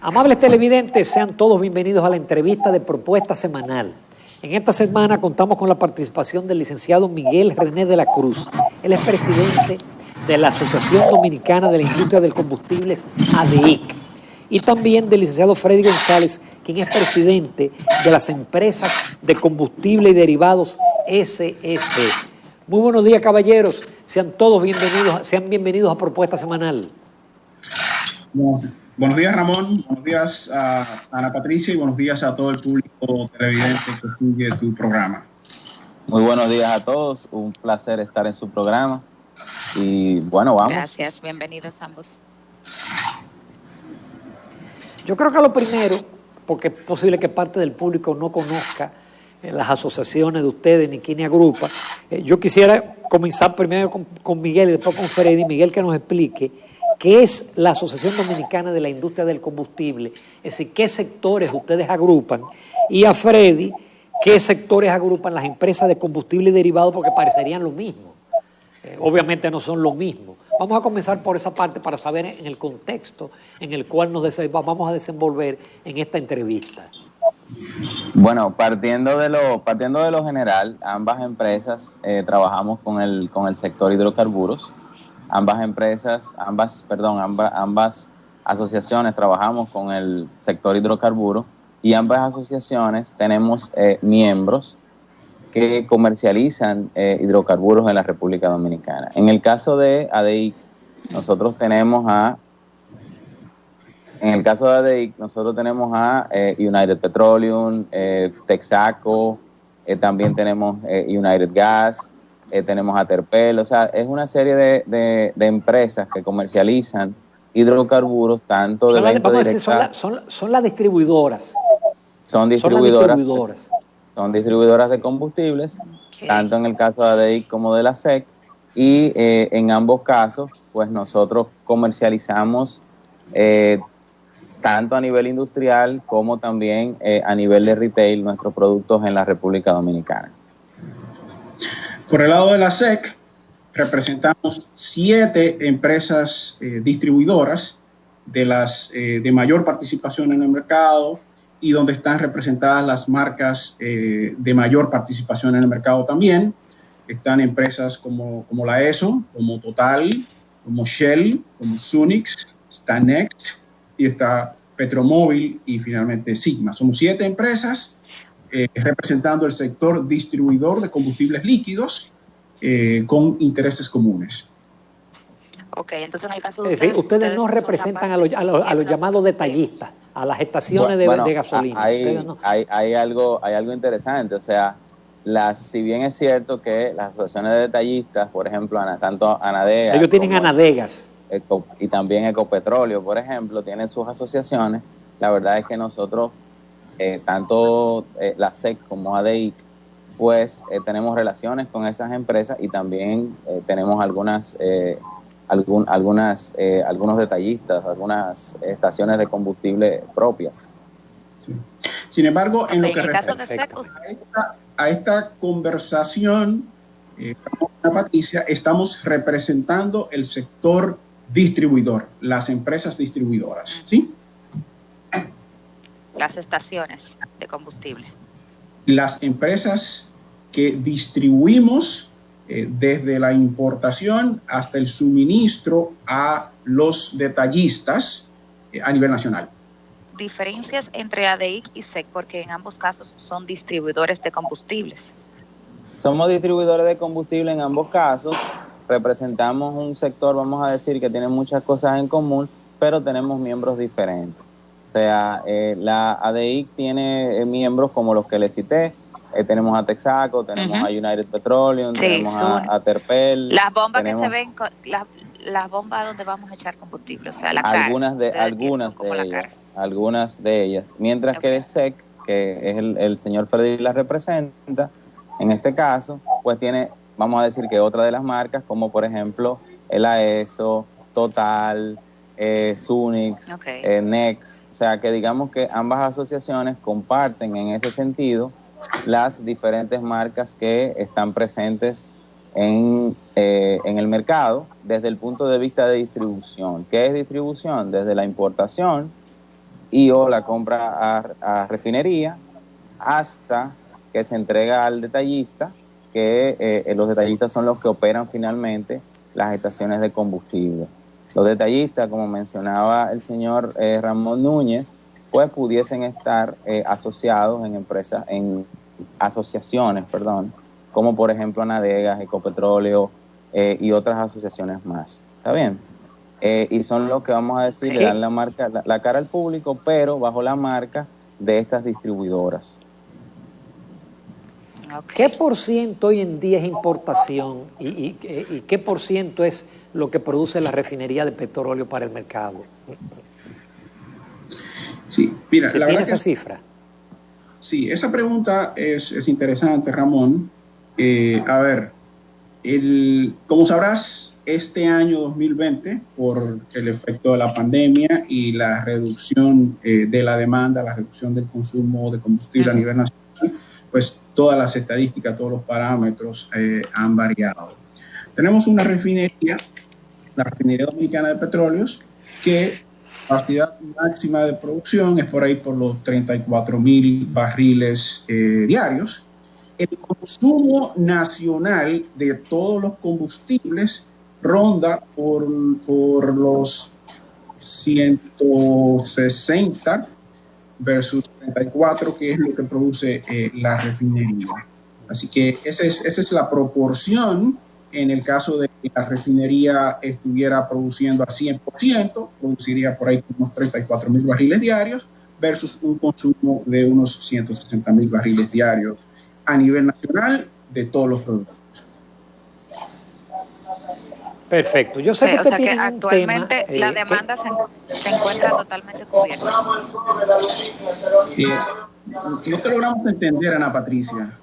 Amables televidentes, sean todos bienvenidos a la entrevista de Propuesta Semanal. En esta semana contamos con la participación del licenciado Miguel René de la Cruz. Él es presidente de la Asociación Dominicana de la Industria del Combustible, ADIC. Y también del licenciado Freddy González, quien es presidente de las empresas de combustible y derivados SS. Muy buenos días, caballeros. Sean todos bienvenidos a Propuesta Semanal. Buenos días, Ramón. Buenos días a Ana Patricia y buenos días a todo el público televidente que sigue tu programa. Muy buenos días a todos. Un placer estar en su programa. Y bueno, vamos. Gracias. Bienvenidos ambos. Yo creo que lo primero, porque es posible que parte del público no conozca las asociaciones de ustedes ni quién agrupa, yo quisiera comenzar primero con Miguel y después con Freddy. Miguel, que nos explique qué es la Asociación Dominicana de la Industria del Combustible, es decir, qué sectores ustedes agrupan, y a Freddy, qué sectores agrupan las empresas de combustible y derivados, porque parecerían lo mismo. Obviamente no son lo mismo. Vamos a comenzar por esa parte para saber en el contexto en el cual nos vamos a desenvolver en esta entrevista. Bueno, partiendo de lo general, ambas empresas trabajamos con el sector hidrocarburos. Ambas asociaciones trabajamos con el sector hidrocarburos y ambas asociaciones tenemos miembros que comercializan hidrocarburos en la República Dominicana. En el caso de ADIC, nosotros tenemos a United Petroleum, Texaco, también tenemos United Gas, tenemos a Terpel. O sea, es una serie de empresas que comercializan hidrocarburos, tanto de venta directa. Son las distribuidoras. Son distribuidoras de combustibles, okay, tanto en el caso de ADIC como de la SEC, y en ambos casos, pues nosotros comercializamos tanto a nivel industrial como también a nivel de retail nuestros productos en la República Dominicana. Por el lado de la SEC, representamos 7 empresas distribuidoras de las de mayor participación en el mercado, y donde están representadas las marcas de mayor participación en el mercado también. Están empresas como la ESO, como Total, como Shell, como Sunix, está Next y está Petromóvil y finalmente Sigma. Somos 7 empresas representando el sector distribuidor de combustibles líquidos con intereses comunes. Ok, entonces en el caso de ustedes no representan a los llamados detallistas, a las estaciones de gasolina. Hay algo interesante, o sea, si bien es cierto que las asociaciones de detallistas, por ejemplo, tanto Anadegas, ellos tienen Anadegas y también Ecopetróleo, por ejemplo, tienen sus asociaciones. La verdad es que nosotros, tanto la SEC como ADIC, pues tenemos relaciones con esas empresas y también tenemos algunos detallistas, algunas estaciones de combustible propias. Sí. Sin embargo, en lo que respecta a esta conversación, Patricia, estamos representando el sector distribuidor, las empresas distribuidoras, ¿sí? Las estaciones de combustible. Las empresas que distribuimos desde la importación hasta el suministro a los detallistas a nivel nacional. Diferencias entre ADIC y SEC, porque en ambos casos son distribuidores de combustibles. Somos distribuidores de combustible en ambos casos. Representamos un sector, vamos a decir, que tiene muchas cosas en común, pero tenemos miembros diferentes. O sea, la ADIC tiene miembros como los que les cité. Tenemos a Texaco, tenemos a United Petroleum, sí, tenemos a Terpel. Las bombas que se ven, las bombas donde vamos a echar combustible, o sea, algunas de ellas. Mientras que el SEC, que es el señor Freddy la representa, en este caso, pues tiene, vamos a decir que otra de las marcas, como por ejemplo el AESO, Total, Sunix, Next. O sea, que digamos que ambas asociaciones comparten en ese sentido las diferentes marcas que están presentes en el mercado desde el punto de vista de distribución. ¿Qué es distribución? Desde la importación y o la compra a refinería hasta que se entrega al detallista, que los detallistas son los que operan finalmente las estaciones de combustible. Los detallistas, como mencionaba el señor Ramón Núñez, pues pudiesen estar asociados en empresas, en asociaciones, como por ejemplo Anadegas, Ecopetróleo y otras asociaciones más. ¿Está bien? Y son los que, vamos a decir, le dan la cara al público, pero bajo la marca de estas distribuidoras. ¿Qué por ciento hoy en día es importación y qué por ciento es lo que produce la refinería de petróleo para el mercado? Sí, mira, ¿Se tiene esa cifra? Sí, esa pregunta es interesante, Ramón. A ver, como sabrás, este año 2020, por el efecto de la pandemia y la reducción de la demanda, la reducción del consumo de combustible a nivel nacional, pues todas las estadísticas, todos los parámetros han variado. Tenemos una refinería, la Refinería Dominicana de Petróleos, que la capacidad máxima de producción es por ahí por los 34,000 barriles diarios. El consumo nacional de todos los combustibles ronda por los 160 versus 34, que es lo que produce la refinería. Así que esa es la proporción. En el caso de que la refinería estuviera produciendo al 100%, produciría por ahí unos 34,000 barriles diarios versus un consumo de unos 160,000 barriles diarios a nivel nacional de todos los productos. Perfecto. Yo sé que usted tiene actualmente la demanda se encuentra totalmente cubierta. No te logramos entender, Ana Patricia.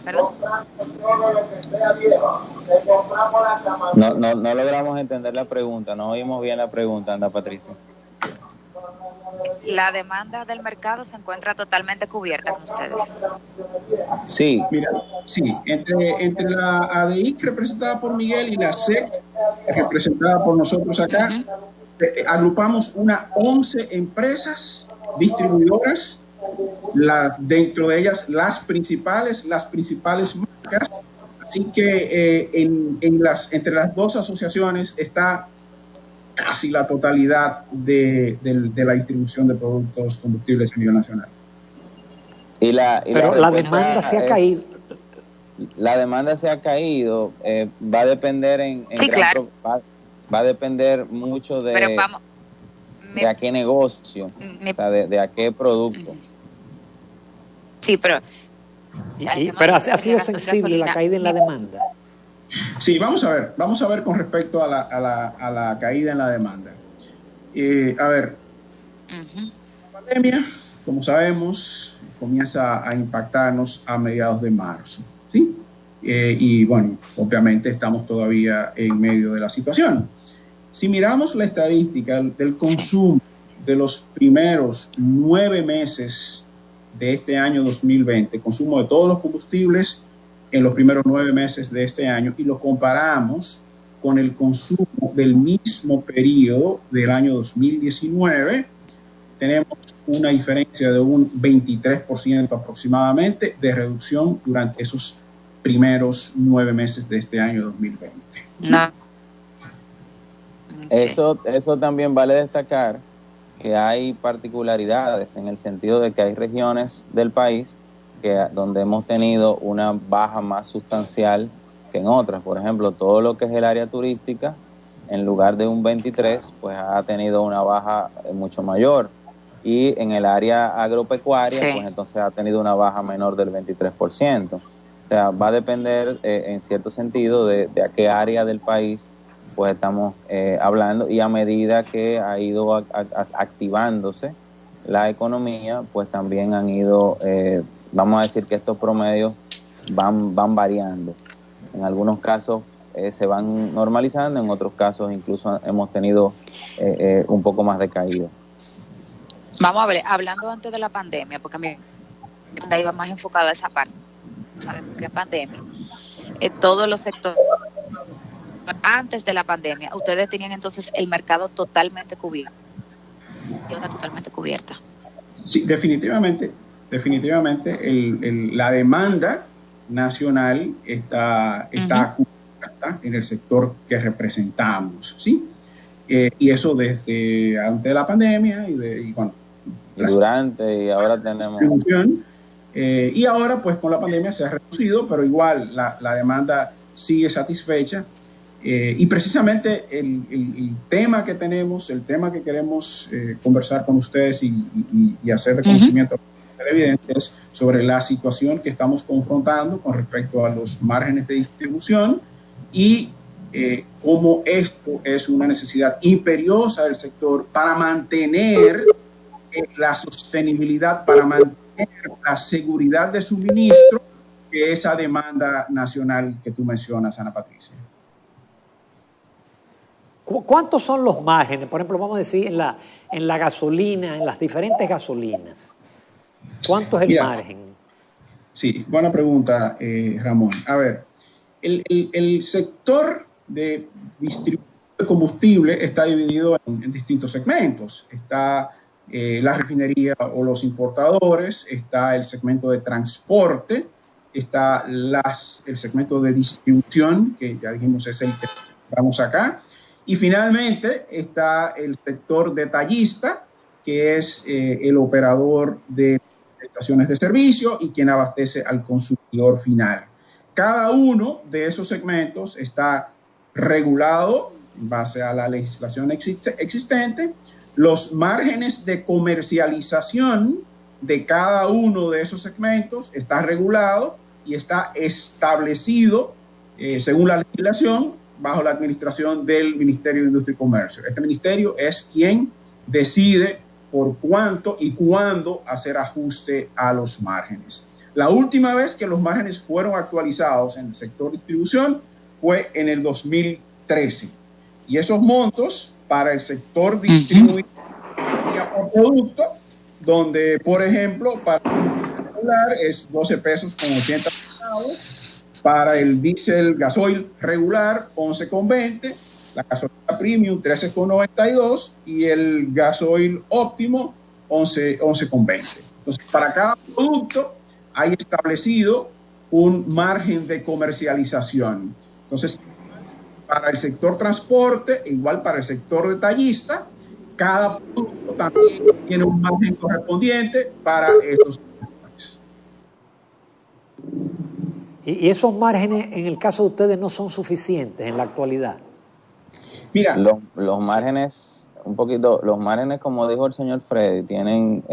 ¿Perdón? No logramos entender la pregunta, no oímos bien la pregunta, Ana Patricia. La demanda del mercado se encuentra totalmente cubierta con ustedes. Sí, mira, sí, entre la ADIC representada por Miguel y la SEC representada por nosotros acá, agrupamos 11 empresas distribuidoras, dentro de ellas las principales marcas. Así que entre las dos asociaciones está casi la totalidad de la distribución de productos combustibles a nivel nacional. Pero la demanda se ha caído. La demanda se ha caído, va a depender va a depender mucho de a qué negocio, o sea, de a qué producto. Sí, pero pero ha sido sensible la caída en la demanda. Sí, vamos a ver con respecto a la caída en la demanda. A ver, la pandemia, como sabemos, comienza a impactarnos a mediados de marzo, ¿sí? Y bueno, obviamente estamos todavía en medio de la situación. Si miramos la estadística del consumo de los primeros 9 meses de este año 2020, consumo de todos los combustibles en los primeros 9 meses de este año, y lo comparamos con el consumo del mismo periodo del año 2019, tenemos una diferencia de un 23% aproximadamente de reducción durante esos primeros 9 meses de este año 2020. No. Eso también vale destacar que hay particularidades en el sentido de que hay regiones del país donde hemos tenido una baja más sustancial que en otras. Por ejemplo, todo lo que es el área turística, en lugar de un 23, pues ha tenido una baja mucho mayor. Y en el área agropecuaria, pues entonces ha tenido una baja menor del 23%. O sea, va a depender en cierto sentido de a qué área del país pues estamos hablando, y a medida que ha ido activándose la economía, pues también han ido, vamos a decir que estos promedios van variando. En algunos casos se van normalizando, en otros casos incluso hemos tenido un poco más de caída. Vamos a ver, hablando antes de la pandemia, porque a mí iba más enfocada a esa parte. Sabemos que es pandemia. Todos los sectores, antes de la pandemia, ustedes tenían entonces el mercado totalmente cubierto. está totalmente cubierta. Sí, definitivamente la demanda nacional está cubierta en el sector que representamos, ¿sí? Y eso desde antes de la pandemia y durante, y ahora tenemos... y ahora pues con la pandemia se ha reducido, pero igual la demanda sigue satisfecha. Y precisamente el tema que tenemos, el tema que queremos conversar con ustedes y hacer de conocimiento a los televidentes sobre la situación que estamos confrontando con respecto a los márgenes de distribución y cómo esto es una necesidad imperiosa del sector para mantener la sostenibilidad, para mantener la seguridad de suministro, que esa demanda nacional que tú mencionas, Ana Patricia. ¿Cuántos son los márgenes? Por ejemplo, vamos a decir en la gasolina, en las diferentes gasolinas. ¿Cuánto es el margen? Sí, buena pregunta, Ramón. A ver, el sector de distribución de combustible está dividido en distintos segmentos. Está la refinería o los importadores, está el segmento de transporte, está el segmento de distribución, que ya dijimos es el que vamos acá, y finalmente está el sector detallista, que es el operador de estaciones de servicio y quien abastece al consumidor final. Cada uno de esos segmentos está regulado en base a la legislación existente. Los márgenes de comercialización de cada uno de esos segmentos está regulado y está establecido según la legislación bajo la administración del Ministerio de Industria y Comercio. Este ministerio es quien decide por cuánto y cuándo hacer ajuste a los márgenes. La última vez que los márgenes fueron actualizados en el sector distribución fue en el 2013. Y esos montos para el sector distribuido por producto, donde, por ejemplo, para el regular es 12 pesos con 80 centavos, para el diésel gasoil regular 11,20, la gasolina premium 13,92 y el gasoil óptimo 11,20. Entonces, para cada producto hay establecido un margen de comercialización. Entonces, para el sector transporte, igual para el sector detallista, cada producto también tiene un margen correspondiente para esos sectores. ¿Y esos márgenes, en el caso de ustedes, no son suficientes en la actualidad? Mira, los márgenes, los márgenes, como dijo el señor Freddy, tienen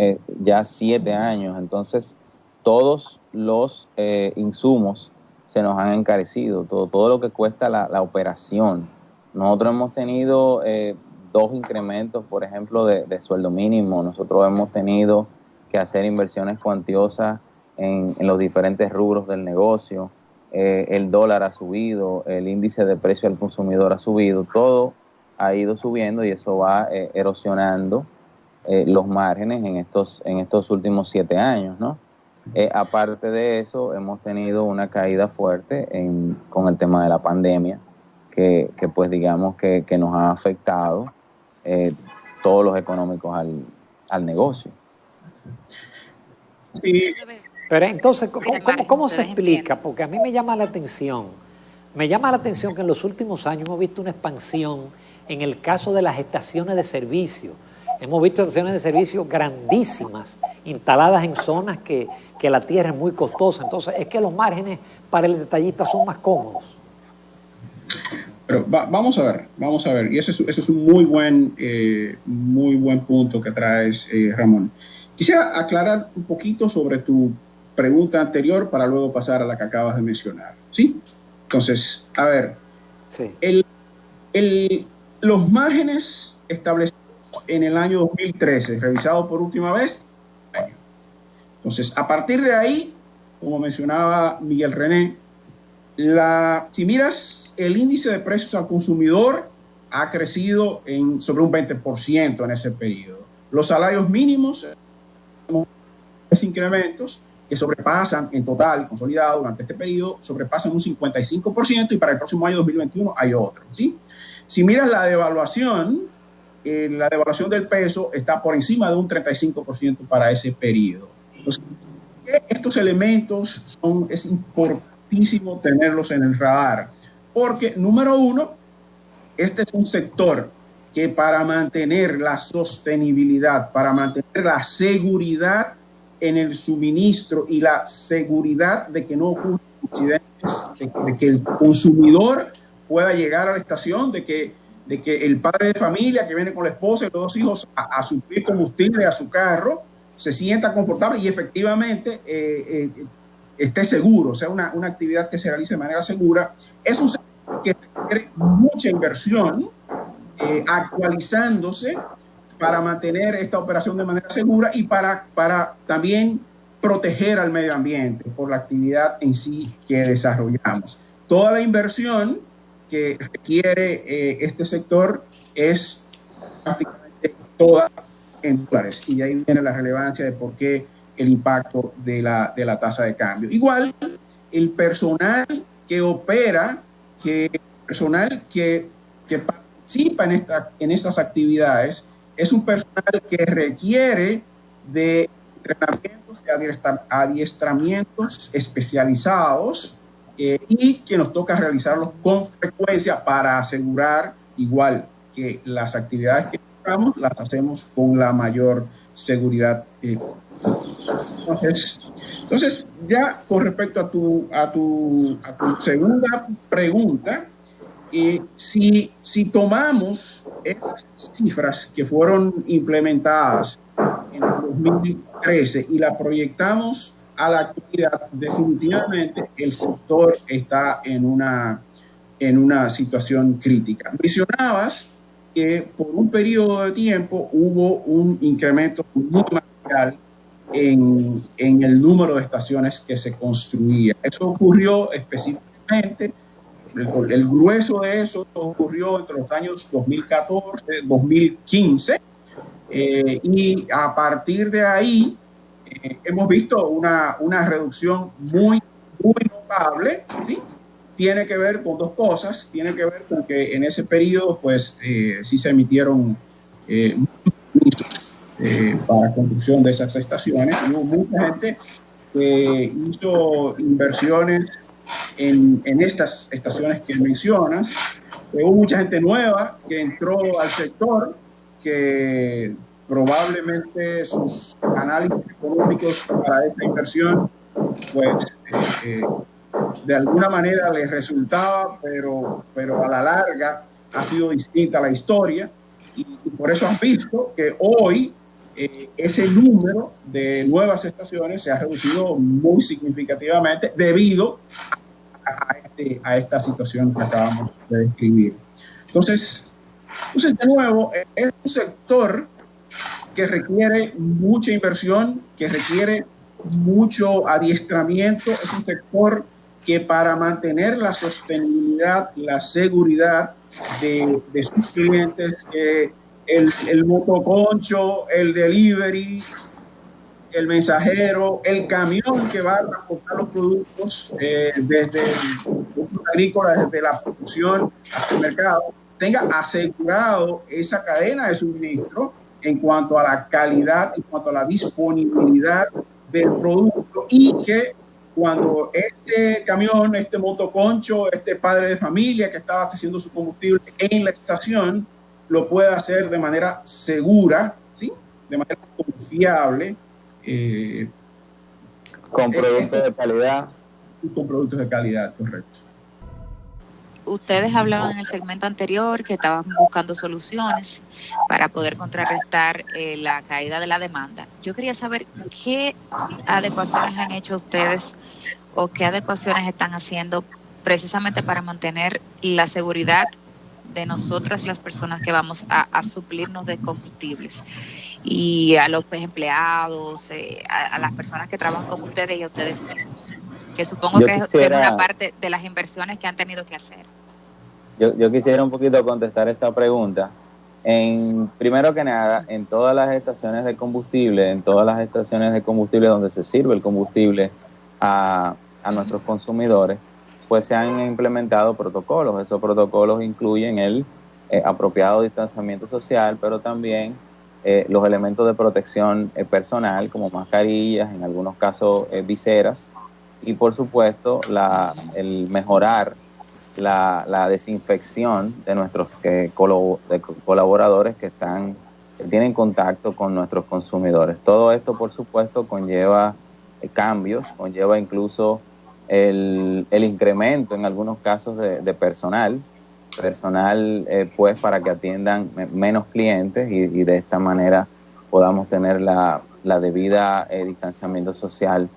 ya 7 años, entonces todos los insumos se nos han encarecido, todo lo que cuesta la operación. Nosotros hemos tenido 2 incrementos, por ejemplo, de sueldo mínimo. Nosotros hemos tenido que hacer inversiones cuantiosas en los diferentes rubros del negocio. El dólar ha subido, el índice de precio al consumidor ha subido, todo ha ido subiendo y eso va erosionando los márgenes en estos últimos 7 años, ¿no? Aparte de eso, hemos tenido una caída fuerte con el tema de la pandemia, que pues digamos que nos ha afectado todos los económicos al negocio. Sí. Pero entonces, ¿cómo se explica? Porque a mí me llama la atención que en los últimos años hemos visto una expansión en el caso de las estaciones de servicio. Hemos visto estaciones de servicio grandísimas, instaladas en zonas que la tierra es muy costosa. Entonces, es que los márgenes para el detallista son más cómodos. Pero vamos a ver, y ese es un muy buen punto que traes, Ramón. Quisiera aclarar un poquito sobre tu pregunta anterior para luego pasar a la que acabas de mencionar, ¿sí? Entonces, a ver, sí. Los márgenes establecidos en el año 2013, revisado por última vez. Entonces, a partir de ahí, como mencionaba Miguel René, si miras el índice de precios al consumidor ha crecido sobre un 20% en ese periodo. Los salarios mínimos, incrementos que sobrepasan en total, consolidado durante este periodo, sobrepasan un 55% y para el próximo año 2021 hay otro, ¿sí? Si miras la devaluación, la devaluación del peso está por encima de un 35% para ese periodo. Entonces, estos elementos es importantísimo tenerlos en el radar, porque número uno, este es un sector que para mantener la sostenibilidad, para mantener la seguridad en el suministro y la seguridad de que no ocurran incidentes, de que el consumidor pueda llegar a la estación, de que el padre de familia que viene con la esposa y los dos hijos a suplir combustible a su carro, se sienta confortable y efectivamente esté seguro, o sea, una actividad que se realice de manera segura. Es un sector que requiere mucha inversión, actualizándose para mantener esta operación de manera segura y para también proteger al medio ambiente por la actividad en sí que desarrollamos. Toda la inversión que requiere este sector es prácticamente toda en dólares, y de ahí viene la relevancia de por qué el impacto de la tasa de cambio. Igual, el personal que opera, personal que participa en estas actividades, es un personal que requiere de entrenamientos, de adiestramientos especializados, y que nos toca realizarlos con frecuencia para asegurar igual que las actividades que hagamos las hacemos con la mayor seguridad. Entonces, ya con respecto a tu segunda pregunta, si tomamos esas cifras que fueron implementadas en el 2013 y la proyectamos a la actualidad, definitivamente el sector está en una situación crítica. Mencionabas que por un periodo de tiempo hubo un incremento muy material en el número de estaciones que se construía. Eso ocurrió específicamente, el grueso de eso ocurrió entre los años 2014, 2015, y a partir de ahí hemos visto una reducción muy notable, ¿sí? Tiene que ver con dos cosas. Tiene que ver con que en ese periodo, pues, sí se emitieron para construcción de esas estaciones. Hubo mucha gente que hizo inversiones en estas estaciones que mencionas. Hubo mucha gente nueva que entró al sector, que probablemente sus análisis económicos para esta inversión, pues, de alguna manera les resultaba, pero a la larga ha sido distinta la historia, y por eso has visto que hoy ese número de nuevas estaciones se ha reducido muy significativamente debido a esta situación que acabamos de describir. Entonces, de nuevo, es un sector que requiere mucha inversión, que requiere mucho adiestramiento. Es un sector que para mantener la sostenibilidad, la seguridad de sus clientes, el motoconcho, el delivery, el mensajero, el camión que va a transportar los productos desde el producto agrícola, desde la producción hasta el mercado, tenga asegurado esa cadena de suministro en cuanto a la calidad, en cuanto a la disponibilidad del producto, y que cuando este camión, este motoconcho, este padre de familia que está abasteciendo su combustible en la estación, lo pueda hacer de manera segura, ¿sí? De manera confiable, con productos de calidad. Y con productos de calidad, correcto. Ustedes hablaban en el segmento anterior que estaban buscando soluciones para poder contrarrestar la caída de la demanda. Yo quería saber qué adecuaciones han hecho ustedes o qué adecuaciones están haciendo precisamente para mantener la seguridad de nosotras, las personas que vamos a suplirnos de combustibles, y a los empleados, a las personas que trabajan con ustedes y a ustedes mismos, que supongo que es una parte de las inversiones que han tenido que hacer. Yo quisiera un poquito contestar esta pregunta. Primero que nada, en todas las estaciones de combustible, donde se sirve el combustible a nuestros consumidores, pues se han implementado protocolos. Esos protocolos incluyen el apropiado distanciamiento social, pero también los elementos de protección personal, como mascarillas, en algunos casos viseras, y por supuesto el mejorar la desinfección de nuestros colaboradores que tienen contacto con nuestros consumidores. Todo esto, por supuesto, conlleva cambios, conlleva incluso el incremento en algunos casos de personal, pues para que atiendan menos clientes y de esta manera podamos tener la debida distanciamiento social.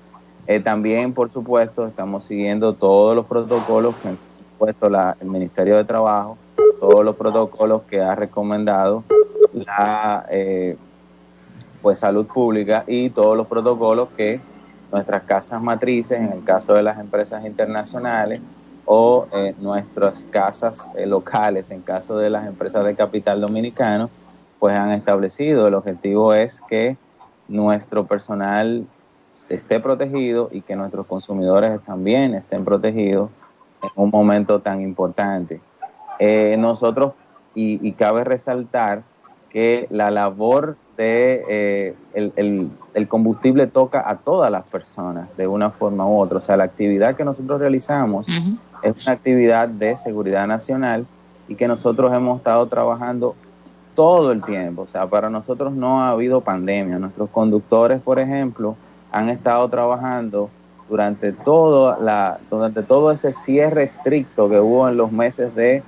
También, por supuesto, estamos siguiendo todos los protocolos que ha puesto el Ministerio de Trabajo, todos los protocolos que ha recomendado pues Salud Pública y todos los protocolos que nuestras casas matrices, en el caso de las empresas internacionales, o nuestras casas locales, en caso de las empresas de capital dominicano, pues han establecido. El objetivo es que nuestro personal esté protegido y que nuestros consumidores también estén protegidos en un momento tan importante. Nosotros, y cabe resaltar que la labor de el combustible toca a todas las personas de una forma u otra. O sea, la actividad que nosotros realizamos es una actividad de seguridad nacional y que nosotros hemos estado trabajando todo el tiempo. O sea, para nosotros no ha habido pandemia. Nuestros conductores, por ejemplo, han estado trabajando durante todo ese cierre estricto que hubo en los meses de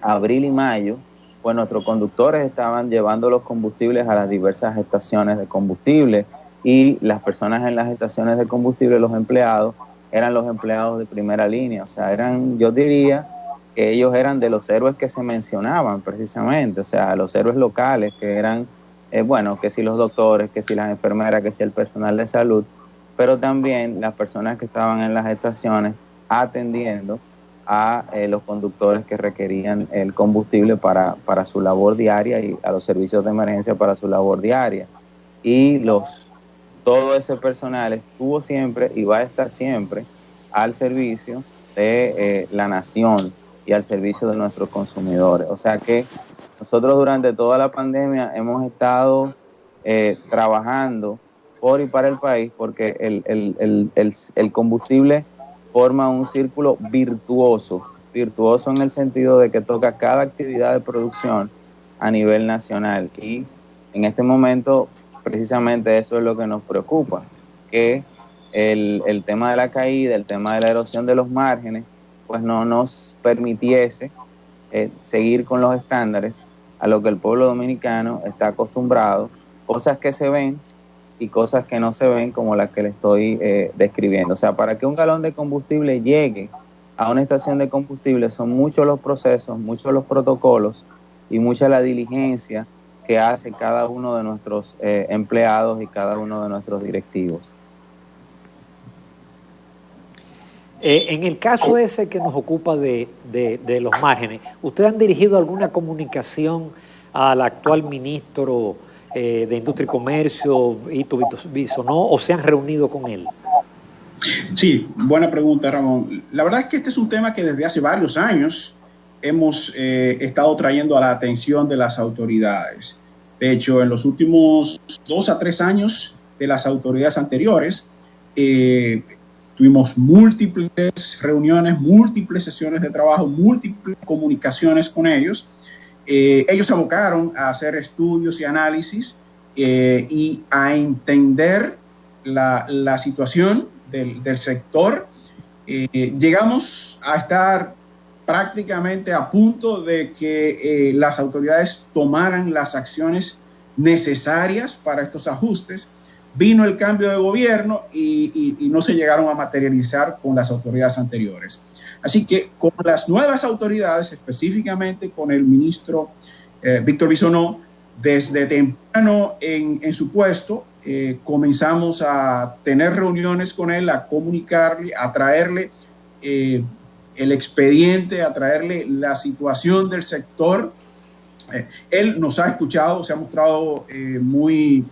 abril y mayo. Pues nuestros conductores estaban llevando los combustibles a las diversas estaciones de combustible, y las personas en las estaciones de combustible, los empleados, eran los empleados de primera línea. O sea, yo diría que ellos eran de los héroes que se mencionaban precisamente, o sea, los héroes locales que eran, que si los doctores, que si las enfermeras, que si el personal de salud, pero también las personas que estaban en las estaciones atendiendo a los conductores que requerían el combustible para su labor diaria, y a los servicios de emergencia para su labor diaria. Y todo ese personal estuvo siempre y va a estar siempre al servicio de la nación y al servicio de nuestros consumidores. O sea que nosotros durante toda la pandemia hemos estado trabajando por y para el país, porque el combustible forma un círculo virtuoso en el sentido de que toca cada actividad de producción a nivel nacional, y en este momento precisamente eso es lo que nos preocupa, que el tema de la caída, el tema de la erosión de los márgenes, pues no nos permitiese seguir con los estándares a lo que el pueblo dominicano está acostumbrado, cosas que se ven y cosas que no se ven, como las que le estoy describiendo. O sea, para que un galón de combustible llegue a una estación de combustible son muchos los procesos, muchos los protocolos y mucha la diligencia que hace cada uno de nuestros empleados y cada uno de nuestros directivos. En el caso ese que nos ocupa de los márgenes, ¿ustedes han dirigido alguna comunicación al actual ministro de Industria y Comercio, Hito Bisonó, o se han reunido con él? Sí, buena pregunta, Ramón. La verdad es que este es un tema que desde hace varios años hemos estado trayendo a la atención de las autoridades. De hecho, en los últimos 2 a 3 años de las autoridades anteriores, tuvimos múltiples reuniones, múltiples sesiones de trabajo, múltiples comunicaciones con ellos. Ellos se abocaron a hacer estudios y análisis y a entender la situación del sector. Llegamos a estar prácticamente a punto de que las autoridades tomaran las acciones necesarias para estos ajustes. Vino el cambio de gobierno y no se llegaron a materializar con las autoridades anteriores. Así que con las nuevas autoridades, específicamente con el ministro Víctor Bisonó, desde temprano en su puesto, comenzamos a tener reuniones con él, a comunicarle, a traerle el expediente, a traerle la situación del sector. Él nos ha escuchado, se ha mostrado muy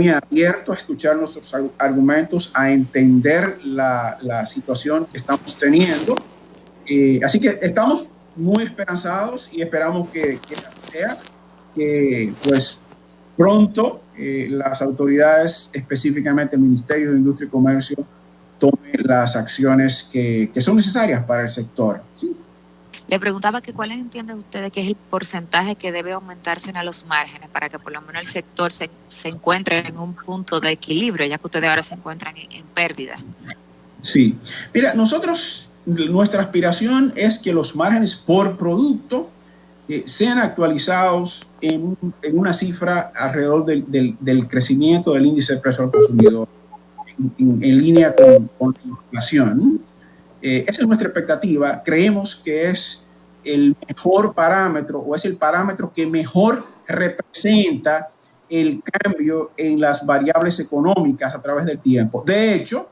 abierto a escuchar nuestros argumentos, a entender la situación que estamos teniendo. Así que estamos muy esperanzados y esperamos que sea que pues pronto las autoridades, específicamente el Ministerio de Industria y Comercio, tomen las acciones que son necesarias para el sector. ¿Sí? Le preguntaba que cuáles entienden ustedes que es el porcentaje que debe aumentarse en los márgenes para que por lo menos el sector se encuentre en un punto de equilibrio, ya que ustedes ahora se encuentran en pérdida. Sí, mira, nuestra aspiración es que los márgenes por producto sean actualizados en una cifra alrededor del crecimiento del índice de precio al consumidor, en línea con la inflación. Esa es nuestra expectativa. Creemos que es el mejor parámetro o es el parámetro que mejor representa el cambio en las variables económicas a través del tiempo. De hecho,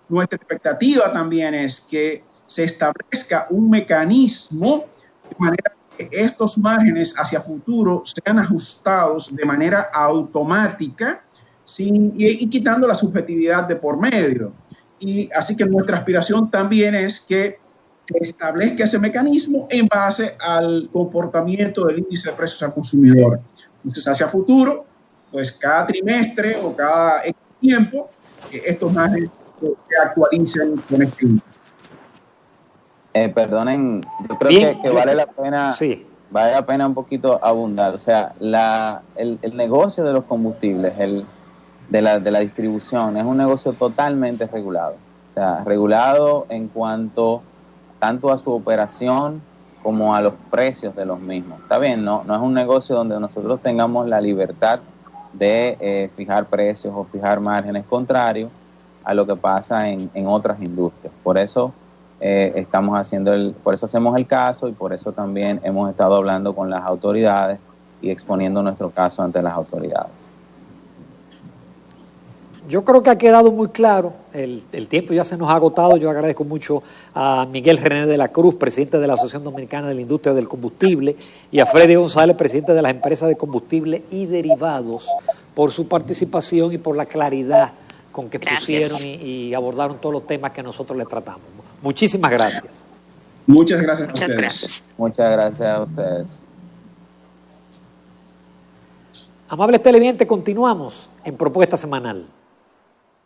nuestra expectativa también es que se establezca un mecanismo de manera que estos márgenes hacia futuro sean ajustados de manera automática y quitando la subjetividad de por medio. Y así que nuestra aspiración también es que se establezca ese mecanismo en base al comportamiento del índice de precios al consumidor. Entonces, hacia futuro, pues cada trimestre o cada tiempo, estos márgenes se actualicen con este índice. Perdonen, yo creo Bien, que vale la pena, sí, vale la pena un poquito abundar. O sea, el negocio de los combustibles, de la distribución, es un negocio totalmente regulado. O sea, regulado en cuanto tanto a su operación como a los precios de los mismos. Está bien, no es un negocio donde nosotros tengamos la libertad de fijar precios o fijar márgenes, contrario a lo que pasa en otras industrias. Por eso por eso hacemos el caso y por eso también hemos estado hablando con las autoridades y exponiendo nuestro caso ante las autoridades. yo creo que ha quedado muy claro, el tiempo ya se nos ha agotado. Yo agradezco mucho a Miguel René de la Cruz, presidente de la Asociación Dominicana de la Industria del Combustible, y a Freddy González, presidente de las empresas de combustible y derivados, por su participación y por la claridad con que pusieron y abordaron todos los temas que nosotros les tratamos. Muchísimas gracias. Muchas gracias a ustedes. Gracias. Muchas gracias a ustedes. Amables televidentes, continuamos en Propuesta Semanal.